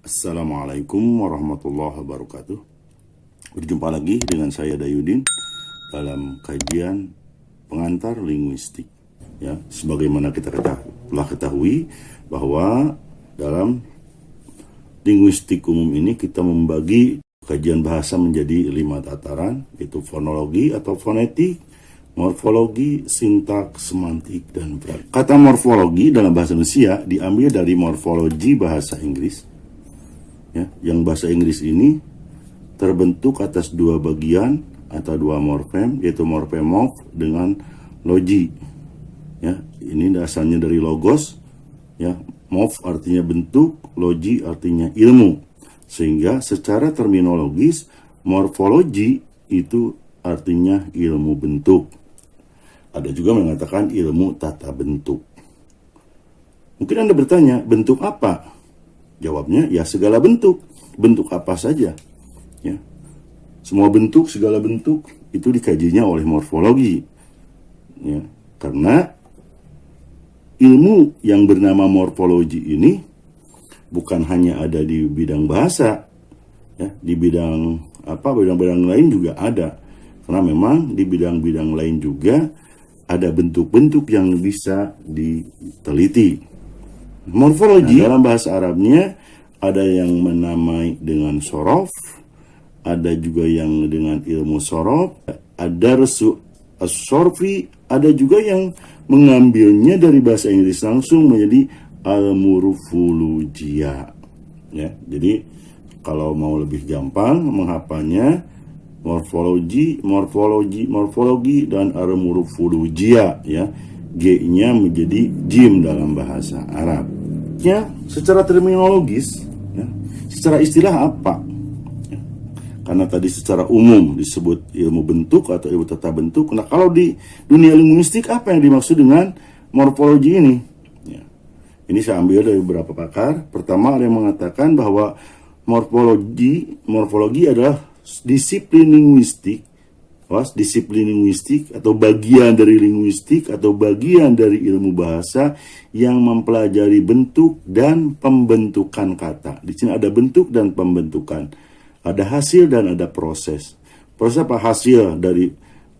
Assalamualaikum warahmatullahi wabarakatuh. Berjumpa lagi dengan saya Dayudin dalam kajian pengantar linguistik. Ya, sebagaimana kita telah ketahui bahwa dalam linguistik umum ini kita membagi kajian bahasa menjadi 5 tataran, yaitu fonologi atau fonetik, morfologi, sintaks, semantik, dan praktik. Kata morfologi dalam bahasa Indonesia diambil dari morfologi bahasa Inggris. Ya, yang bahasa Inggris ini terbentuk atas 2 bagian atau 2 morfem, yaitu morfem morf dengan logi. Ya, ini dasarnya dari logos. Ya, morf artinya bentuk, logi artinya ilmu. Sehingga secara terminologis morfologi itu artinya ilmu bentuk. Ada juga mengatakan ilmu tata bentuk. Mungkin Anda bertanya, bentuk apa? Jawabnya, ya segala bentuk. Bentuk apa saja. Ya. Semua bentuk, segala bentuk, itu dikajinya oleh morfologi. Ya. Karena ilmu yang bernama morfologi ini bukan hanya ada di bidang bahasa. Ya. Di bidang-bidang lain juga ada. Karena memang di bidang-bidang lain juga ada bentuk-bentuk yang bisa diteliti. Morfologi dalam bahasa Arabnya ada yang menamai dengan sorof, ada juga yang dengan ilmu sorof, ada resu as-sorfi, ada juga yang mengambilnya dari bahasa Inggris langsung menjadi al-murfologia. Ya, jadi kalau mau lebih gampang menghafalnya, morfologi, dan al-murfologia, ya. G-nya menjadi jim dalam bahasa Arab. Ya, secara terminologis, ya, secara istilah apa? Ya, karena tadi secara umum disebut ilmu bentuk atau ilmu tata bentuk. Nah, kalau di dunia linguistik apa yang dimaksud dengan morfologi ini? Ya, ini saya ambil dari beberapa pakar. Pertama, ada yang mengatakan bahwa morfologi adalah disiplin linguistik, atau bagian dari linguistik atau bagian dari ilmu bahasa yang mempelajari bentuk dan pembentukan kata. Di sini ada bentuk dan pembentukan, ada hasil dan ada proses. Proses apa? Hasil dari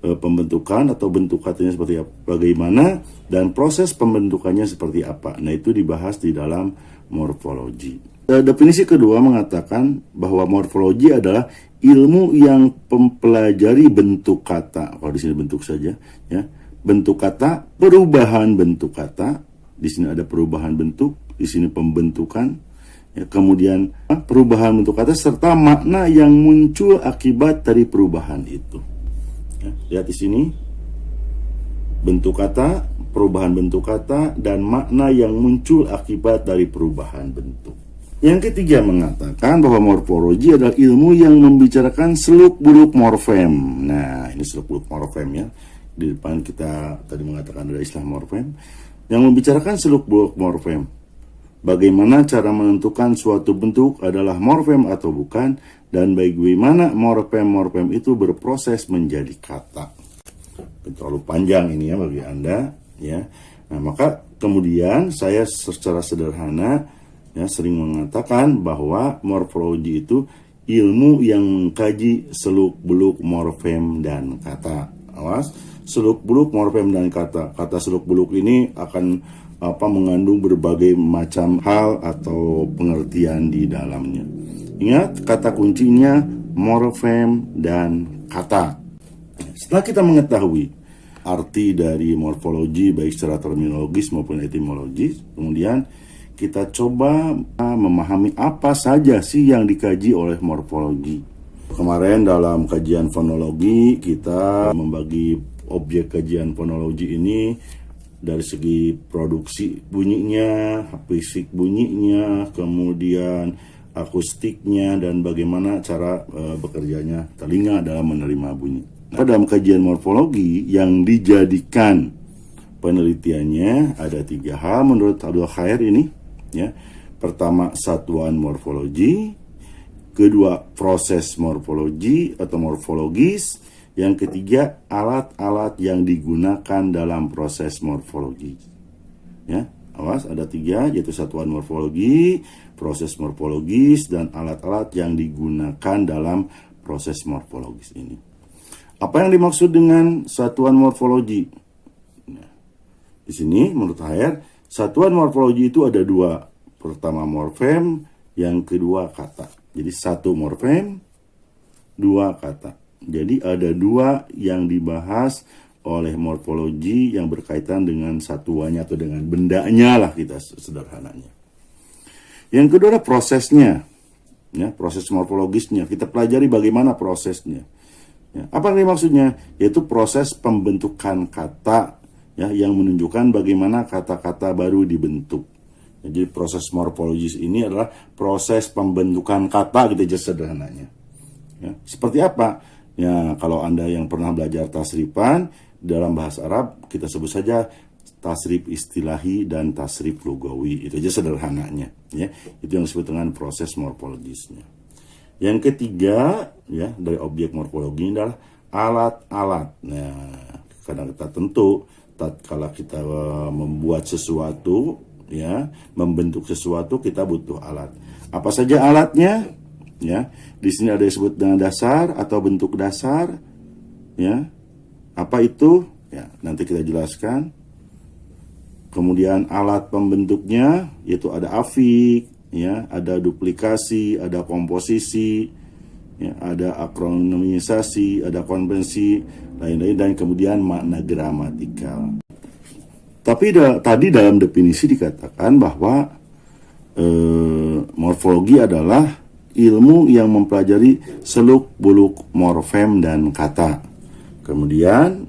pembentukan atau bentuk katanya seperti apa, bagaimana, dan proses pembentukannya seperti apa. Nah, itu dibahas di dalam morfologi. Definisi kedua mengatakan bahwa morfologi adalah ilmu yang mempelajari bentuk kata. Kalau di sini bentuk saja, ya. Bentuk kata, perubahan bentuk kata. Di sini ada perubahan bentuk, di sini pembentukan. Ya, kemudian perubahan bentuk kata serta makna yang muncul akibat dari perubahan itu. Ya, lihat di sini. Bentuk kata, perubahan bentuk kata, dan makna yang muncul akibat dari perubahan bentuk. Yang ketiga mengatakan bahwa morfologi adalah ilmu yang membicarakan seluk-beluk morfem. Nah, ini seluk-beluk morfem, ya. Di depan kita tadi mengatakan ada istilah morfem. Yang membicarakan seluk-beluk morfem. Bagaimana cara menentukan suatu bentuk adalah morfem atau bukan, dan bagaimana morfem-morfem itu berproses menjadi kata. Terlalu panjang ini, ya, bagi Anda, ya. Nah, maka kemudian saya secara sederhana, ya, sering mengatakan bahwa morfologi itu ilmu yang mengkaji seluk-beluk morfem dan kata. Awas, seluk-beluk morfem dan kata. Kata seluk-beluk ini akan mengandung berbagai macam hal atau pengertian di dalamnya. Ingat, kata kuncinya morfem dan kata. Setelah kita mengetahui arti dari morfologi baik secara terminologis maupun etimologis, kemudian kita coba memahami apa saja sih yang dikaji oleh morfologi. Kemarin dalam kajian fonologi kita membagi objek kajian fonologi ini dari segi produksi bunyinya, fisik bunyinya, kemudian akustiknya, dan bagaimana cara bekerjanya telinga dalam menerima bunyi. Nah, dalam kajian morfologi yang dijadikan penelitiannya ada 3 hal menurut Abdul Khair ini. Ya, pertama satuan morfologi, kedua proses morfologi atau morfologis, yang ketiga alat-alat yang digunakan dalam proses morfologi. Ya, awas, ada 3, yaitu satuan morfologi, proses morfologis dan alat-alat yang digunakan dalam proses morfologis ini. Apa yang dimaksud dengan satuan morfologi? Nah, di sini menurut Hayer, satuan morfologi itu ada dua. Pertama morfem, yang kedua kata. Jadi satu morfem, dua kata. Jadi ada dua yang dibahas oleh morfologi yang berkaitan dengan satuannya atau dengan bendanya lah kita sederhananya. Yang kedua adalah prosesnya, ya, proses morfologisnya. Kita pelajari bagaimana prosesnya. Ya, apa yang maksudnya? Yaitu proses pembentukan kata, ya, yang menunjukkan bagaimana kata-kata baru dibentuk. Jadi proses morfologis ini adalah proses pembentukan kata gitu aja sederhananya. Ya, seperti apa? Ya, kalau Anda yang pernah belajar tasrifan, dalam bahasa Arab kita sebut saja tasrif istilahi dan tasrif lugawi. Itu aja sederhananya, ya. Itu yang disebut dengan proses morfologisnya. Yang ketiga, ya, dari objek morfologi adalah alat-alat. Nah, karena kita tentu tatkala kita membuat sesuatu, ya, membentuk sesuatu, kita butuh alat. Apa saja alatnya? Ya, di sini ada disebut dengan dasar atau bentuk dasar, ya. Apa itu? Ya, nanti kita jelaskan. Kemudian alat pembentuknya yaitu ada afik, ya, ada duplikasi, ada komposisi, ya, ada akronimisasi, ada konvensi, lain-lain, dan kemudian makna gramatikal. Tapi tadi dalam definisi dikatakan bahwa morfologi adalah ilmu yang mempelajari seluk-beluk morfem dan kata. Kemudian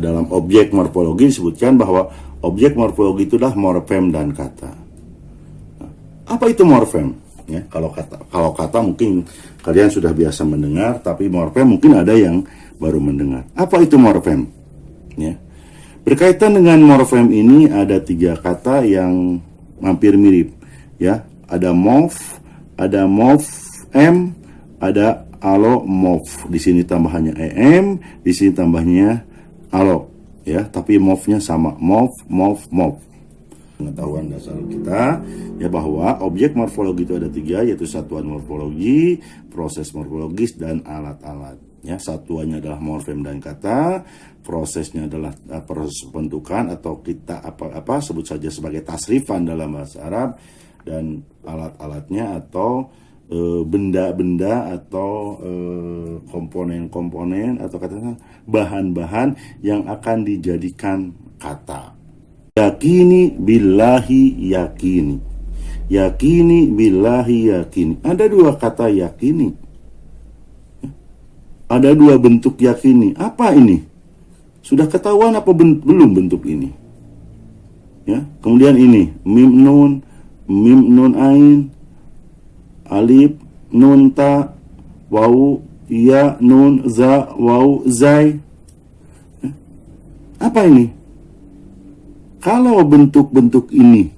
dalam objek morfologi disebutkan bahwa objek morfologi itu adalah morfem dan kata. Nah, apa itu morfem? Ya, kalau kata mungkin kalian sudah biasa mendengar, tapi morfem mungkin ada yang baru mendengar. Apa itu morfem? Ya. Berkaitan dengan morfem ini ada 3 kata yang hampir mirip. Ya, ada morf, ada morfem, ada alomorf. Di sini tambahannya em, di sini tambahnya alo, ya, tapi morfnya sama, morf. Pengetahuan dasar kita, ya, bahwa objek morfologi itu ada 3, yaitu satuan morfologi, proses morfologis, dan alat-alat. Ya, satuannya adalah morfem dan kata, prosesnya adalah proses pembentukan atau kita sebut saja sebagai tasrifan dalam bahasa Arab, dan alat-alatnya atau benda-benda atau komponen-komponen atau katakanlah bahan-bahan yang akan dijadikan kata. Yakini billahi yakini. Yakini billahi yakini. Ada 2 kata yakini. Ada 2 bentuk yakini. Apa ini? Sudah ketahuan apa belum bentuk ini? Ya, kemudian ini mim nun ain, alif, nun ta, waw, ya, nun, za, waw, zai. Apa ini? Kalau bentuk-bentuk ini,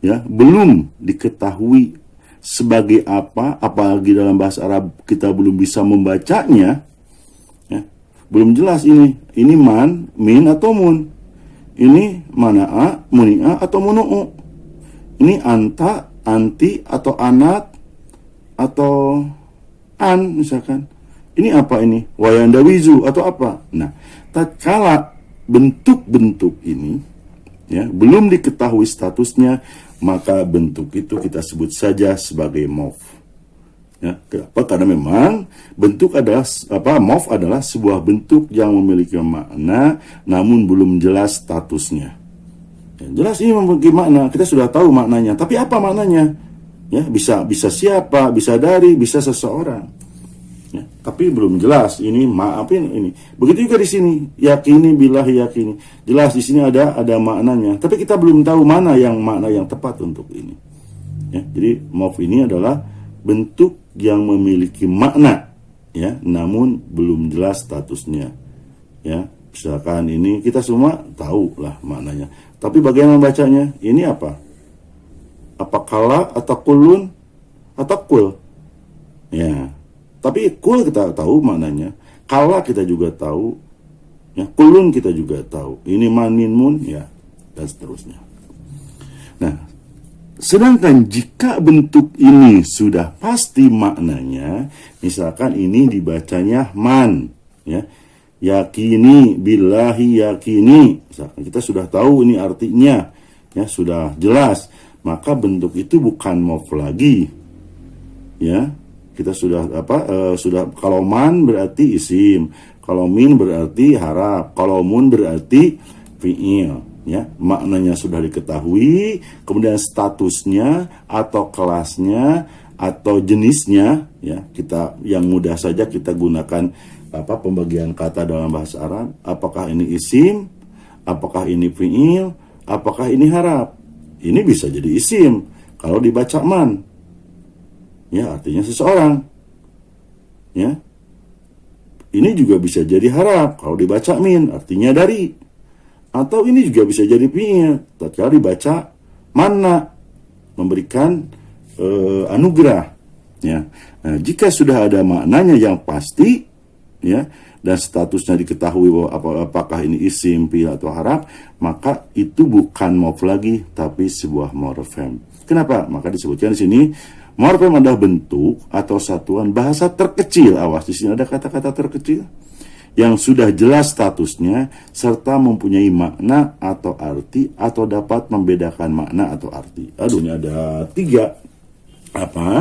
ya, belum diketahui sebagai apa, apalagi dalam bahasa Arab kita belum bisa membacanya, ya, belum jelas ini man, min atau mun, ini mana'a, muni'a atau munu'u, ini anta, anti atau anat atau an misalkan. Ini apa ini? Wayandawizu atau apa? Nah, tatkala bentuk-bentuk ini, ya, belum diketahui statusnya, maka bentuk itu kita sebut saja sebagai morf. Ya, kenapa? Karena memang bentuk adalah morf adalah sebuah bentuk yang memiliki makna namun belum jelas statusnya. Ya, jelas ini memiliki makna, kita sudah tahu maknanya, tapi apa maknanya? Ya, bisa siapa, bisa dari, bisa seseorang. Ya, tapi belum jelas ini maafin ini. Begitu juga di sini, yakini billahi yakini. Jelas di sini ada maknanya, tapi kita belum tahu makna yang tepat untuk ini. Ya, jadi morf ini adalah bentuk yang memiliki makna, ya, namun belum jelas statusnya. Ya, misalkan ini kita semua tahu lah maknanya, tapi bagaimana bacanya? Ini apa? Apa kala atau kulun atau kul? Ya, tapi kul kita tahu maknanya, kala kita juga tahu, ya, kulun kita juga tahu. Ini manin mun, ya, dan seterusnya. Nah, Sedangkan jika bentuk ini sudah pasti maknanya, misalkan ini dibacanya man, ya, yakini billahi yakini, misalkan kita sudah tahu ini artinya, ya, sudah jelas, maka bentuk itu bukan mof lagi, ya. Kita sudah sudah, kalau man berarti isim, kalau min berarti harap, kalau mun berarti fi'il, ya. Maknanya sudah diketahui, kemudian statusnya atau kelasnya atau jenisnya, ya, kita yang mudah saja kita gunakan pembagian kata dalam bahasa Arab. Apakah ini isim, apakah ini fi'il, apakah ini harap. Ini bisa jadi isim kalau dibaca man, ya, artinya seseorang, ya. Ini juga bisa jadi harap kalau dibaca min, artinya dari. Atau ini juga bisa jadi fi'il tatkala dibaca manna, memberikan anugerah, ya. Nah, jika sudah ada maknanya yang pasti, ya, dan statusnya diketahui bahwa apakah ini isim, fi'il atau harap, maka itu bukan mof lagi tapi sebuah morfem. Kenapa? Maka disebutkan di sini morfem adalah bentuk atau satuan bahasa terkecil. Awas, di sini ada kata-kata terkecil yang sudah jelas statusnya serta mempunyai makna atau arti atau dapat membedakan makna atau arti. Aduh, ini ada 3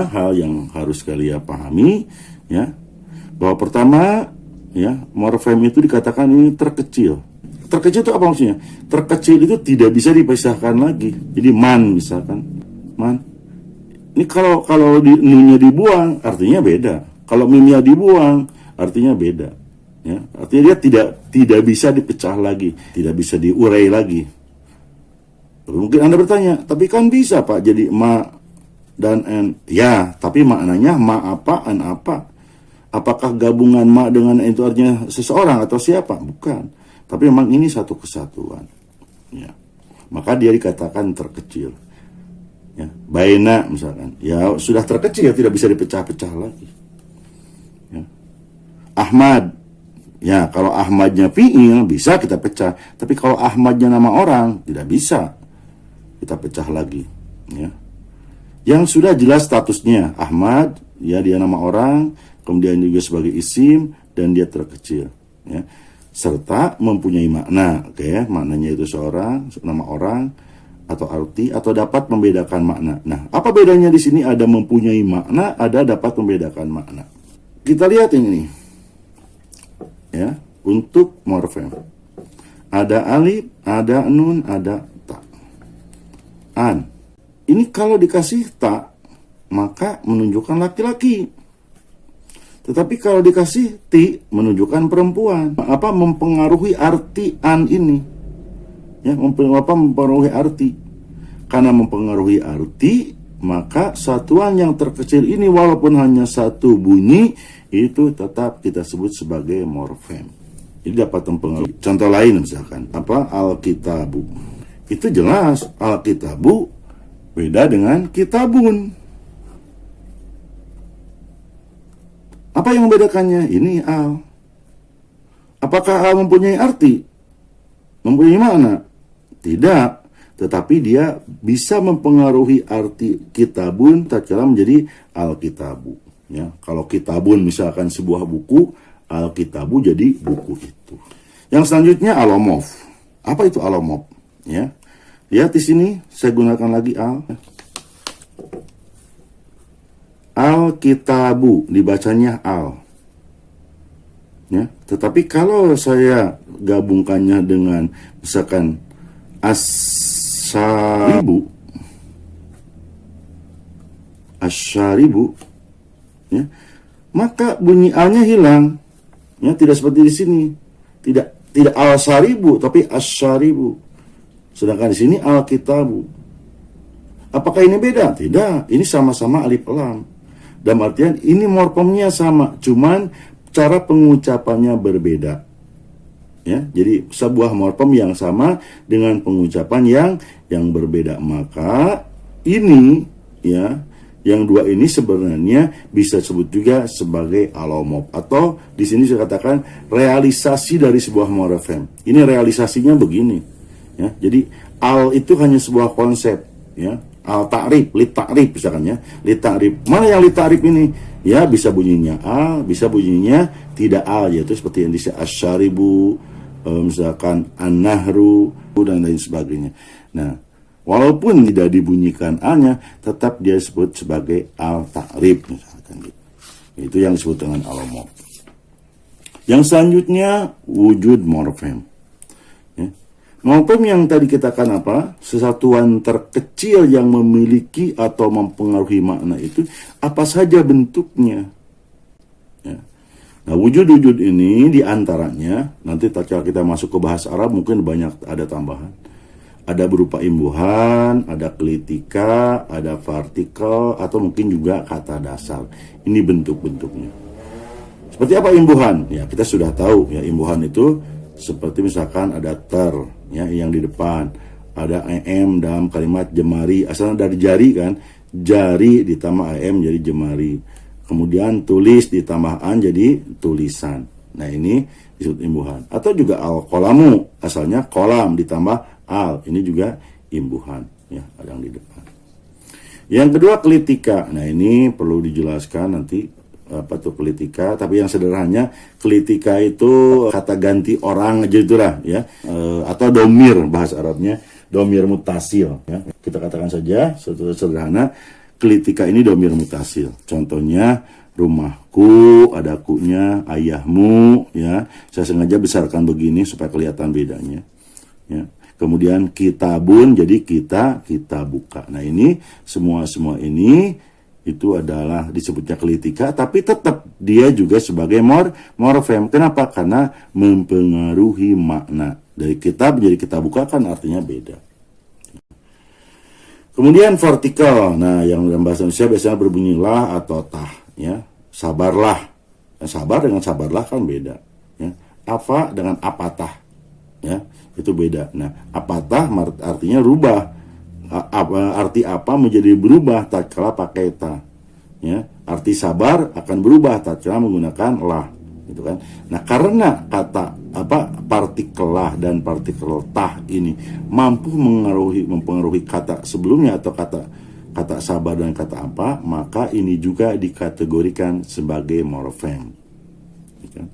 hal yang harus kalian pahami, ya. Bahwa pertama, ya, morfem itu dikatakan ini terkecil. Terkecil itu apa maksudnya? Terkecil itu tidak bisa dipisahkan lagi. Jadi man, misalkan man. Ini kalau nunnya dibuang artinya beda. Kalau mimnya dibuang artinya beda. Ya, artinya dia tidak bisa dipecah lagi, tidak bisa diurai lagi. Mungkin Anda bertanya, tapi kan bisa Pak jadi ma dan en. Ya, tapi maknanya ma apa, an apa. Apakah gabungan ma dengan en itu artinya seseorang atau siapa? Bukan. Tapi memang ini satu kesatuan. Ya. Maka dia dikatakan terkecil. Ya, baina misalkan. Ya, sudah terkecil, tidak bisa dipecah-pecah lagi. Ya. Ahmad. Ya, kalau Ahmadnya fi'il bisa kita pecah, tapi kalau Ahmadnya nama orang tidak bisa kita pecah lagi, ya. Yang sudah jelas statusnya Ahmad, ya, dia nama orang, kemudian juga sebagai isim dan dia terkecil, ya. Serta mempunyai makna, oke, ya, maknanya itu seorang, nama orang atau arti atau dapat membedakan makna. Nah, apa bedanya di sini? Ada mempunyai makna, ada dapat membedakan makna. Kita lihat ini. Ya, untuk morfem ada alif, ada nun, ada ta. An. Ini kalau dikasih ta maka menunjukkan laki-laki. Tetapi kalau dikasih ti menunjukkan perempuan. Apa mempengaruhi arti an ini? Ya, mempengaruhi arti. Karena mempengaruhi arti, maka satuan yang terkecil ini walaupun hanya satu bunyi itu tetap kita sebut sebagai morfem. Ini dapat mempengaruhi. Contoh lain misalkan, Alkitabu. Itu jelas Alkitabu beda dengan kitabun. Apa yang membedakannya? Ini al. Apakah al mempunyai arti? Mempunyai makna? Tidak. Tetapi dia bisa mempengaruhi arti kitabun tatkala menjadi Alkitabu. Ya, kalau kitabun misalkan sebuah buku, Alkitabu jadi buku itu. Yang selanjutnya alomof. Apa itu alomof? Ya, lihat di sini saya gunakan lagi al. Alkitabu dibacanya al. Ya, tetapi kalau saya gabungkannya dengan misalkan asyaribu, ya, maka bunyi alnya hilang, ya, tidak seperti di sini, tidak al-syaribu tapi asyaribu, sedangkan di sini al-kitabu. Apakah ini beda? Tidak, ini sama-sama alif lam. Dalam artian ini morfemnya sama, cuman cara pengucapannya berbeda. Ya, jadi sebuah morfem yang sama dengan pengucapan yang berbeda. Maka ini, ya, yang dua ini sebenarnya bisa disebut juga sebagai alomof, atau di sini saya katakan realisasi dari sebuah morfem. Ini realisasinya begini, ya. Jadi al itu hanya sebuah konsep, ya. Al-ta'rif, lit-ta'rif misalkan ya. Lit-ta'rif. Mana yang lit-ta'rif ini? Ya bisa bunyinya al, bisa bunyinya tidak al, yaitu seperti yang disebut asyaribu, misalkan an-nahru dan lain sebagainya. Nah, walaupun tidak dibunyikan a-nya, tetap dia disebut sebagai al-ta'rif misalkan gitu. Itu yang disebut dengan al-mawd. Yang selanjutnya wujud morfem. Morfem yang tadi kita kan apa? Sesatuan terkecil yang memiliki atau mempengaruhi makna itu apa saja bentuknya. Ya. Nah, wujud-wujud ini diantaranya, nanti kalau kita masuk ke bahasa Arab mungkin banyak ada tambahan. Ada berupa imbuhan, ada kelitika, ada partikel, atau mungkin juga kata dasar. Ini bentuk-bentuknya. Seperti apa imbuhan? Ya, kita sudah tahu ya, imbuhan itu seperti misalkan ada ter ya yang di depan, ada em dalam kalimat jemari, asalnya dari jari kan, jari ditambah em jadi jemari, kemudian tulis ditambah an jadi tulisan. Nah, ini disebut imbuhan. Atau juga al kolamu, asalnya kolam ditambah al, ini juga imbuhan ya, ada yang di depan. Yang kedua kelitika. Nah, ini perlu dijelaskan nanti apa tuh kelitika, tapi yang sederhananya kelitika itu kata ganti orang aja itulah ya, atau domir bahasa Arabnya, domir mutasil ya. Kita katakan saja sederhana, kelitika ini domir mutasil. Contohnya rumahku, ada kunya, ayahmu ya. Saya sengaja besarkan begini supaya kelihatan bedanya ya. Kemudian kitabun, jadi kita buka. Nah, ini semua ini itu adalah disebutnya kelitika, tapi tetap dia juga sebagai morfem. Kenapa? Karena mempengaruhi makna. Dari kitab jadi kita buka kan artinya beda. Kemudian partikel. Nah, yang dalam bahasa Indonesia biasanya berbunyi lah atau tah ya. Sabarlah. Nah, sabar dengan sabarlah kan beda ya. Apa dengan apatah ya, itu beda. Nah, apatah artinya rubah. Arti apa menjadi berubah tatkala pakai ta ya. Arti sabar akan berubah tatkala menggunakan lah gitu kan. Nah, karena kata apa partikel lah dan partikel tah ini mampu mempengaruhi kata sebelumnya atau kata sabar dan kata apa, maka ini juga dikategorikan sebagai morfem gitu.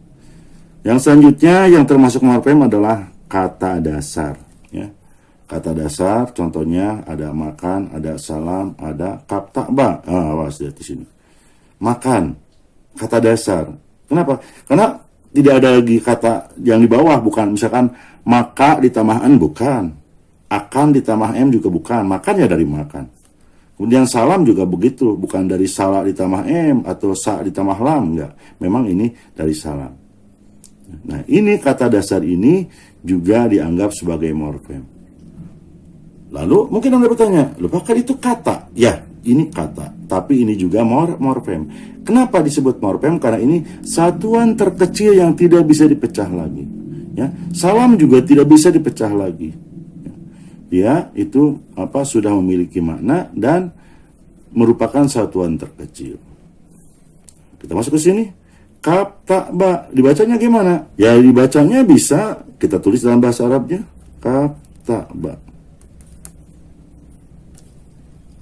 Yang selanjutnya yang termasuk morfem adalah kata dasar ya. Kata dasar contohnya ada makan, ada salam, ada kap takba. Awas lihat di sini. Makan, kata dasar. Kenapa? Karena tidak ada lagi kata yang di bawah, bukan misalkan maka ditambah an, bukan. Akan ditambah m juga bukan. Makan ya dari makan. Kemudian salam juga begitu, bukan dari salah ditambah m atau sa ditambah lam, enggak. Memang ini dari salam. Nah, ini kata dasar ini juga dianggap sebagai morfem. Lalu mungkin Anda bertanya, loh kan itu kata? Ya, ini kata, tapi ini juga morfem. Kenapa disebut morfem? Karena ini satuan terkecil yang tidak bisa dipecah lagi. Ya, salam juga tidak bisa dipecah lagi. Dia itu apa sudah memiliki makna dan merupakan satuan terkecil. Kita masuk ke sini. Kap tak ba, dibacanya gimana? Ya dibacanya bisa kita tulis dalam bahasa Arabnya. Kap tak ba.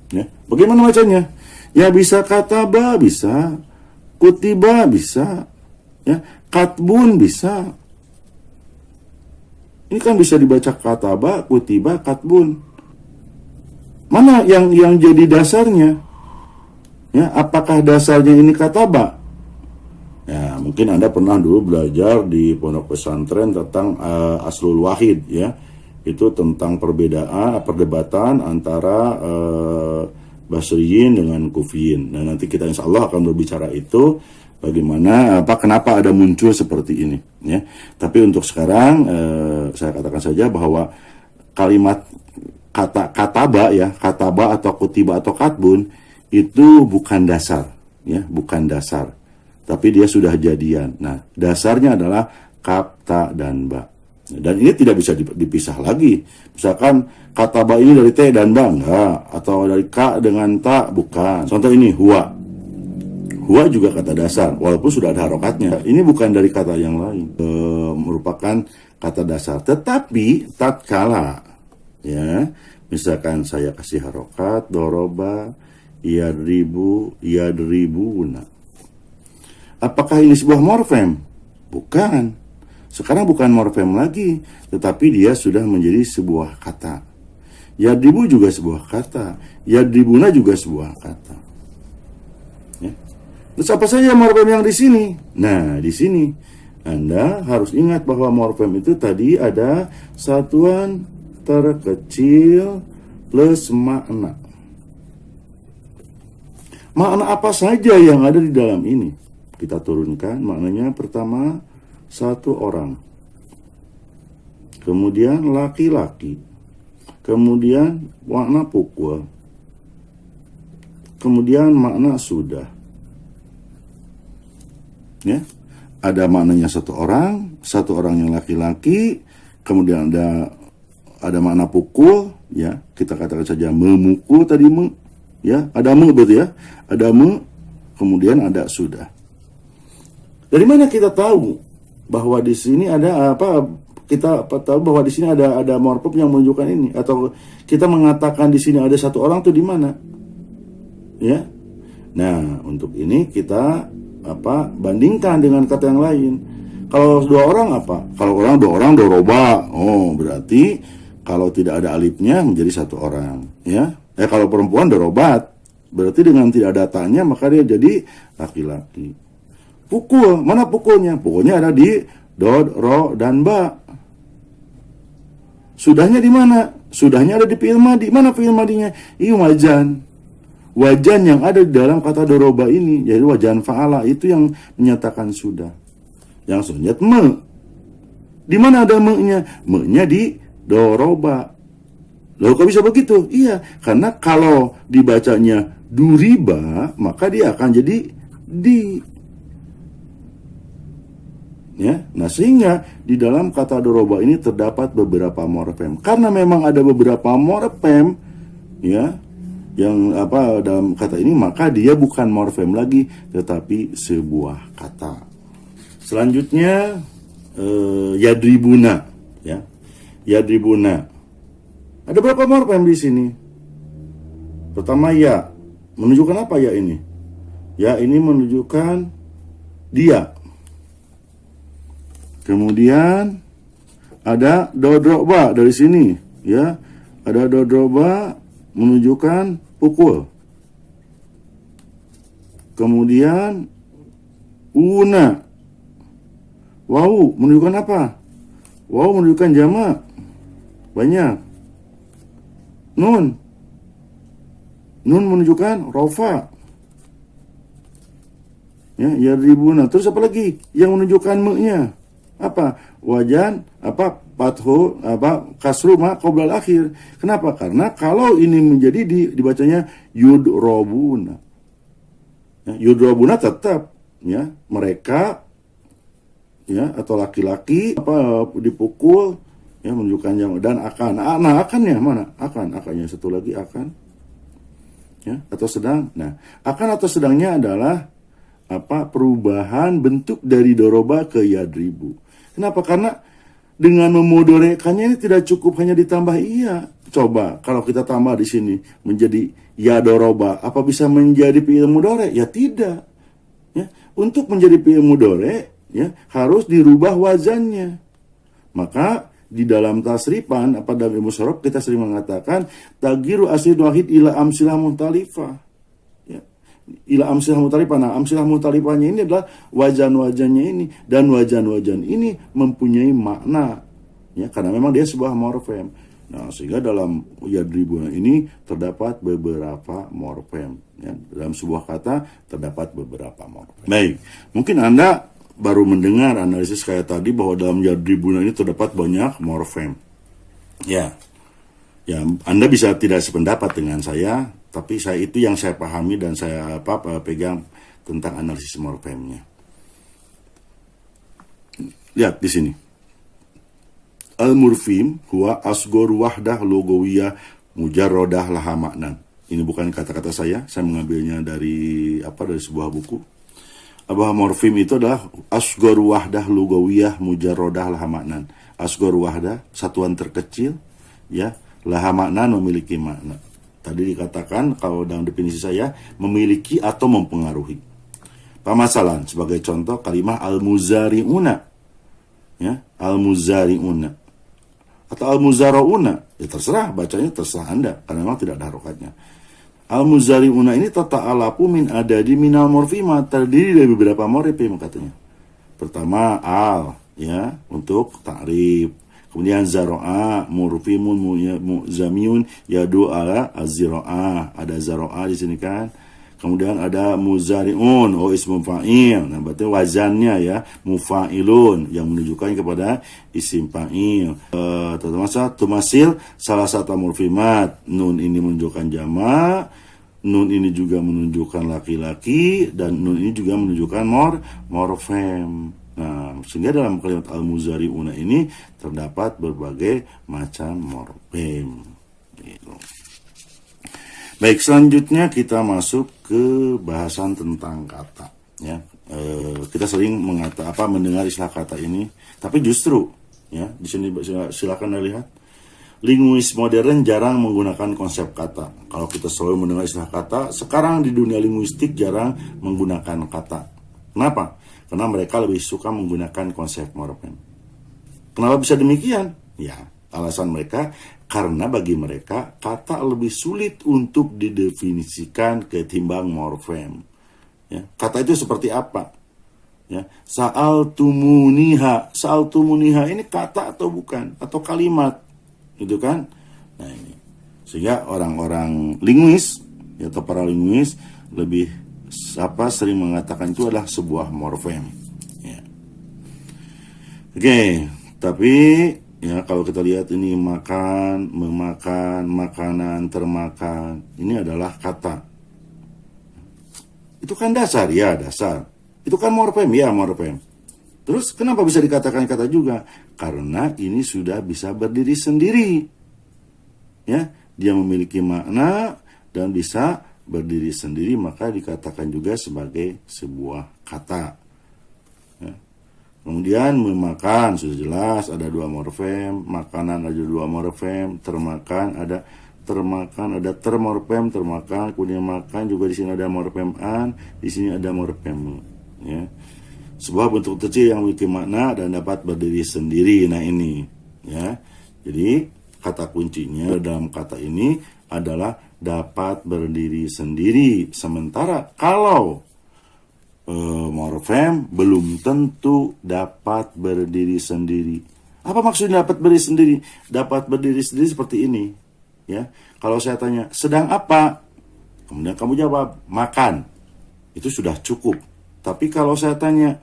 Ya, bagaimana bacanya? Ya bisa kataba, bisa kutiba, bisa ya, katbun bisa. Ini kan bisa dibaca kataba, kutiba, katbun. Mana yang jadi dasarnya? Ya, apakah dasarnya ini kataba? Ya, mungkin Anda pernah dulu belajar di pondok pesantren tentang aslul wahid ya. Itu tentang perdebatan antara Basriyin dengan Kufiyin. Nah, nanti kita insya Allah akan berbicara itu bagaimana kenapa ada muncul seperti ini ya. Tapi untuk sekarang saya katakan saja bahwa kalimat kata kataba ya, kataba atau kutiba atau katbun itu bukan dasar ya, bukan dasar. Tapi dia sudah jadian. Nah, dasarnya adalah kap, ta, dan ba. Dan ini tidak bisa dipisah lagi. Misalkan kata ba ini dari t dan ba, enggak. Atau dari ka dengan ta, bukan. Contoh ini, huwa. Huwa juga kata dasar, walaupun sudah ada harokatnya. Ini bukan dari kata yang lain. Merupakan kata dasar. Tetapi tatkala ya Misalkan saya kasih harokat, doroba, yadribu, yadribuna. Apakah ini sebuah morfem? Bukan. Sekarang bukan morfem lagi, tetapi dia sudah menjadi sebuah kata. Yadribu juga sebuah kata, yadribuna juga sebuah kata. Ya. Terus apa saja morfem yang di sini? Nah, di sini Anda harus ingat bahwa morfem itu tadi ada satuan terkecil plus makna. Makna apa saja yang ada di dalam ini? Kita turunkan maknanya. Pertama, satu orang. Kemudian laki-laki. Kemudian makna pukul. Kemudian makna sudah. Ya. Ada maknanya satu orang yang laki-laki, kemudian ada makna pukul, ya. Kita katakan saja memukul tadi, ya. Ada berarti ya. Ada kemudian ada sudah. Dari mana kita tahu bahwa di sini ada apa? Kita tahu bahwa di sini ada morfem yang menunjukkan ini, atau kita mengatakan di sini ada satu orang tuh di mana? Ya. Nah, untuk ini kita bandingkan dengan kata yang lain. Kalau dua orang apa? Kalau dua orang doroba. Oh, berarti kalau tidak ada alifnya menjadi satu orang, ya. Kalau perempuan dorobat. Berarti dengan tidak ada tanya maka dia jadi laki-laki. Pukul, mana pukulnya? Pukulnya ada di dod, ro, dan ba. Sudahnya di mana? Sudahnya ada di fi'il madi. Mana fi'il madinya? Ini wajan. Wajan yang ada di dalam kata doroba ini, yaitu wajan fa'ala, itu yang menyatakan sudah. Yang selanjutnya me. Di mana ada me-nya? Me-nya di doroba. Loh, kok bisa begitu? Iya, karena kalau dibacanya duriba, maka dia akan jadi di. Ya, nah sehingga di dalam kata doroba ini terdapat beberapa morfem. Karena memang ada beberapa morfem, ya, yang dalam kata ini, maka dia bukan morfem lagi, tetapi sebuah kata. Selanjutnya yadribuna, ya, yadribuna. Ada berapa morfem di sini? Pertama ya, menunjukkan apa ya ini? Ya, ini menunjukkan dia. Kemudian ada dodroba dari sini, ya. Ada dodroba menunjukkan pukul. Kemudian una. Wau menunjukkan apa? Wau menunjukkan jamak. Banyak. Nun menunjukkan rofa. Ya, yadribuna. Terus apa lagi yang menunjukkan me-nya? Apa? Wajan, fathu, kasru ma qoblal akhir. Kenapa? Karena kalau ini menjadi dibacanya yudrobuna. Ya, yudrobuna tetap, ya, mereka, ya, atau laki-laki dipukul, ya, menunjukkan yang, dan akan. Nah, akannya mana? Akannya satu lagi akan. Ya, atau sedang. Nah, akan atau sedangnya adalah perubahan bentuk dari doroba ke yadribu. Kenapa? Karena dengan memudorekannya ini tidak cukup hanya ditambah iya. Coba kalau kita tambah di sini menjadi ya doroba, apa bisa menjadi fi'il mudhari? Ya tidak. Ya, untuk menjadi fi'il mudhari, ya, harus dirubah wazannya. Maka di dalam tasrifan dalam ilmu sorof kita sering mengatakan taghiru aslin wahid ila amsilah mukhtalifah. Ila amsilah mutalifah. Nah, amsilah mutalifahnya ini adalah wajan-wajannya ini, dan wajan-wajan ini mempunyai makna, ya, karena memang dia sebuah morfem. Nah, sehingga dalam yadribuna ini terdapat beberapa morfem, ya. Dalam sebuah kata terdapat beberapa morfem. Baik, mungkin Anda baru mendengar analisis kayak tadi bahwa dalam yadribuna ini terdapat banyak morfem. Ya, Anda bisa tidak sependapat dengan saya, tapi itu yang saya pahami dan saya pegang tentang analisis morfemnya. Lihat di sini. Al-murfim huwa asghar wahdah lugawiyah mujarradah laha maknan. Ini bukan kata-kata saya mengambilnya dari sebuah buku. Bahwa morfim itu adalah asghar wahdah lugawiyah mujarradah laha maknan. Asghar wahdah, satuan terkecil, ya, Laha makna, memiliki makna. Tadi dikatakan kalau dalam definisi saya memiliki atau mempengaruhi. Pamasalan sebagai contoh kalimat al-muzari'una, ya, al-muzari'una atau al-muzarauna, ya terserah bacanya, terserah Anda karena memang tidak ada harokatnya. Al-muzari'una ini tata'alapu min adadi minal morfima, terdiri dari beberapa morfem katanya. Pertama al, ya, untuk ta'rif. Kemudian zaro'a, morfimun mu'zamiyun yadu ala azziro'a, ada zaro'a di sini kan. Kemudian ada muzari'un, ismu fa'il. Nah, berarti wazannya ya, mufa'ilun yang menunjukkan kepada isim fa'il. Tumasil salah satu morfimat. Nun ini menunjukkan jamak, nun ini juga menunjukkan laki-laki, dan nun ini juga menunjukkan morfem. Nah, sehingga dalam kalimat al-muzari'una ini terdapat berbagai macam morfem. Gitu. Baik, selanjutnya kita masuk ke bahasan tentang kata. Ya, kita sering mendengar istilah kata ini, tapi justru, ya, di sini silakan lihat, linguis modern jarang menggunakan konsep kata. Kalau kita selalu mendengar istilah kata, sekarang di dunia linguistik jarang menggunakan kata. Kenapa? Karena mereka lebih suka menggunakan konsep morfem. Kenapa bisa demikian? Ya, alasan mereka karena bagi mereka kata lebih sulit untuk didefinisikan ketimbang morfem. Ya, kata itu seperti apa? Ya, sa'altumuniha ini kata atau bukan? Atau kalimat? Gitu kan? Nah, ini. Sehingga orang-orang linguis, ya, atau para linguis lebih sering mengatakan itu adalah sebuah morfem. Ya. Oke, tapi ya, kalau kita lihat ini makan, memakan, makanan, termakan, ini adalah kata. Itu kan dasar, ya dasar. Itu kan morfem, ya morfem. Terus kenapa bisa dikatakan kata juga? Karena ini sudah bisa berdiri sendiri. Ya, dia memiliki makna dan bisa berdiri sendiri, maka dikatakan juga sebagai sebuah kata. Ya. Kemudian memakan sudah jelas ada dua morfem, makanan ada dua morfem, termakan ada termorfem termakan, kemudian makan juga di sini ada morfem an, di sini ada morfem ya. Sebuah bentuk kecil yang memiliki makna dan dapat berdiri sendiri. Nah ini ya. Jadi kata kuncinya dalam kata ini adalah dapat berdiri sendiri. Sementara kalau morfem belum tentu dapat berdiri sendiri. Apa maksudnya dapat berdiri sendiri? Dapat berdiri sendiri seperti ini. Ya, kalau saya tanya sedang apa, kemudian kamu jawab makan, itu sudah cukup. Tapi kalau saya tanya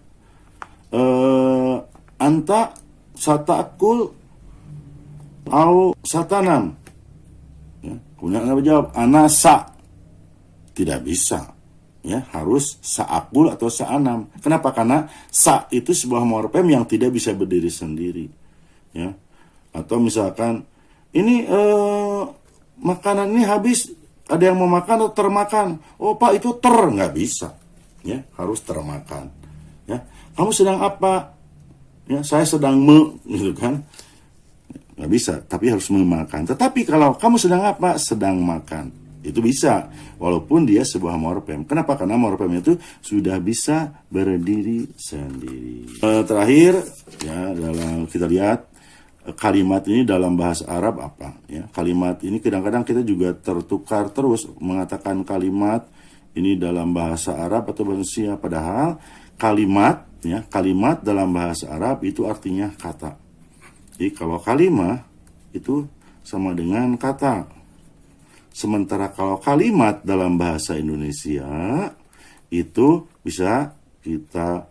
anta satakul au satanam, ya, kemudian anda jawab anasa, tidak bisa. Ya, harus sa'akul atau sa'anam. Kenapa? Karena sa itu sebuah morfem yang tidak bisa berdiri sendiri. Ya. Atau misalkan ini makanan ini habis, ada yang mau makan atau termakan. Oh Pak, itu nggak bisa. Ya, harus termakan. Ya, kamu sedang apa? Ya, saya sedang gitu kan. Nggak bisa, tapi harus memakan. Tetapi kalau kamu sedang apa? Sedang makan. Itu bisa, walaupun dia sebuah morfem. Kenapa? Karena morfem itu sudah bisa berdiri sendiri. Terakhir, ya, dalam kita lihat kalimat ini dalam bahasa Arab apa? Ya, kalimat ini kadang-kadang kita juga tertukar terus mengatakan kalimat ini dalam bahasa Arab atau bahasa Indonesia. Padahal kalimat, ya, kalimat dalam bahasa Arab itu artinya kata. Jadi kalau kalimat itu sama dengan kata. Sementara kalau kalimat dalam bahasa Indonesia itu bisa kita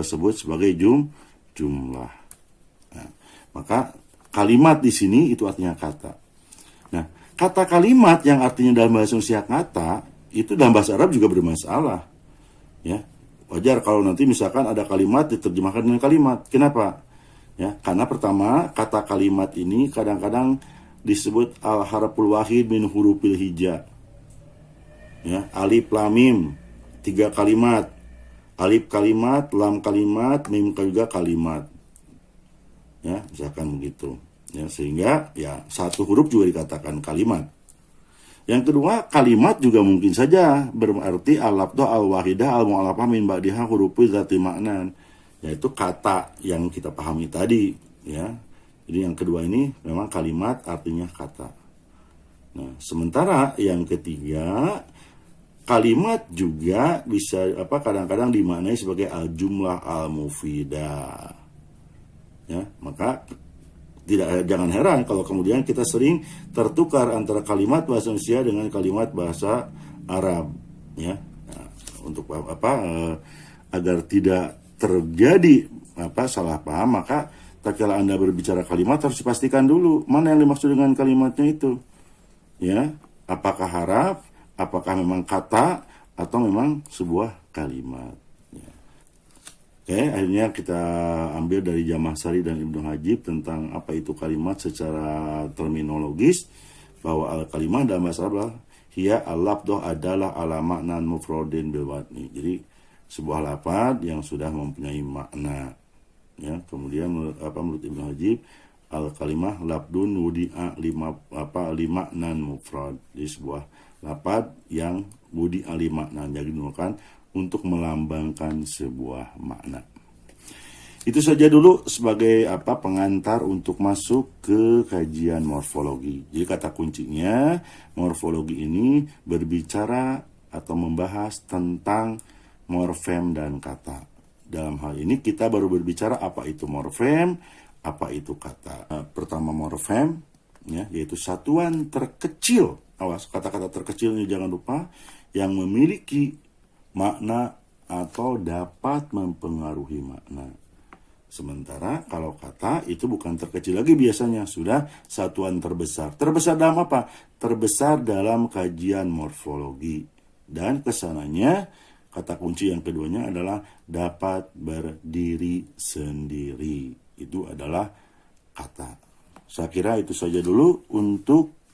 sebut sebagai jumlah. Nah, maka kalimat di sini itu artinya kata. Nah, kata kalimat yang artinya dalam bahasa Indonesia kata itu dalam bahasa Arab juga bermasalah. Ya, wajar kalau nanti misalkan ada kalimat diterjemahkan dengan kalimat. Kenapa? Ya, karena pertama kata kalimat ini kadang-kadang disebut al-harapul wahid min hurufil hija. Ya, alif lam mim 3 kalimat. Alif kalimat, lam kalimat, mim juga kalimat. Ya, misalkan begitu. Ya, sehingga ya satu huruf juga dikatakan kalimat. Yang kedua, kalimat juga mungkin saja berarti al-lafdhu al-wahidah al-mu'allafah min ba'diha hurufi dzati ma'nan, yaitu kata yang kita pahami tadi, ya. Jadi yang kedua ini memang kalimat artinya kata. Nah, sementara yang ketiga, kalimat juga bisa kadang-kadang dimaknai sebagai al-jumlah al-mufidah. Ya, maka jangan heran kalau kemudian kita sering tertukar antara kalimat bahasa Indonesia dengan kalimat bahasa Arab, ya. Nah, untuk agar tidak terjadi salah paham, maka tatkala Anda berbicara kalimat harus dipastikan dulu mana yang dimaksud dengan kalimatnya itu, ya. Apakah haraf, apakah memang kata, atau memang sebuah kalimat. Oke, akhirnya kita ambil dari Jamaah Sari dan Ibnu Hajib tentang apa itu kalimat secara terminologis, bahwa al-kalimah dalam bahasa Arab hiya al-lafdhu adalah ala maknan mufradin bil watni. Jadi sebuah lafaz yang sudah mempunyai makna. Ya, kemudian menurut Ibnu Hajib, al-kalimah lafdun wudi'a limaknan mufrad. Jadi sebuah lafaz yang wudi'a limaknan, yang digunakan untuk melambangkan sebuah makna. Itu saja dulu sebagai pengantar untuk masuk ke kajian morfologi. Jadi kata kuncinya, morfologi ini berbicara atau membahas tentang morfem dan kata. Dalam hal ini kita baru berbicara apa itu morfem, apa itu kata. Pertama morfem, ya, yaitu satuan terkecil. Awas, kata-kata terkecil ini jangan lupa, yang memiliki makna atau dapat mempengaruhi makna. Sementara kalau kata itu bukan terkecil lagi, biasanya sudah satuan terbesar. Terbesar dalam apa? Terbesar dalam kajian morfologi. Dan kesananya kata kunci yang keduanya adalah dapat berdiri sendiri. Itu adalah kata. Saya kira itu saja dulu untuk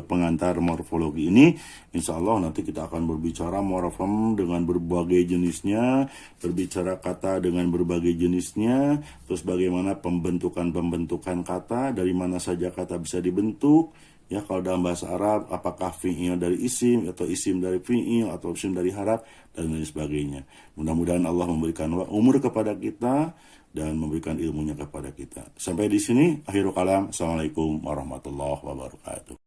pengantar morfologi ini. Insya Allah nanti kita akan berbicara morfem dengan berbagai jenisnya, berbicara kata dengan berbagai jenisnya, terus bagaimana pembentukan kata, dari mana saja kata bisa dibentuk. Ya, kalau dalam bahasa Arab, apakah fi'il dari isim, atau isim dari fi'il, atau isim dari haraf, dan lain sebagainya. Mudah-mudahan Allah memberikan umur kepada kita, dan memberikan ilmunya kepada kita. Sampai di sini, akhirul kalam. Assalamualaikum warahmatullahi wabarakatuh.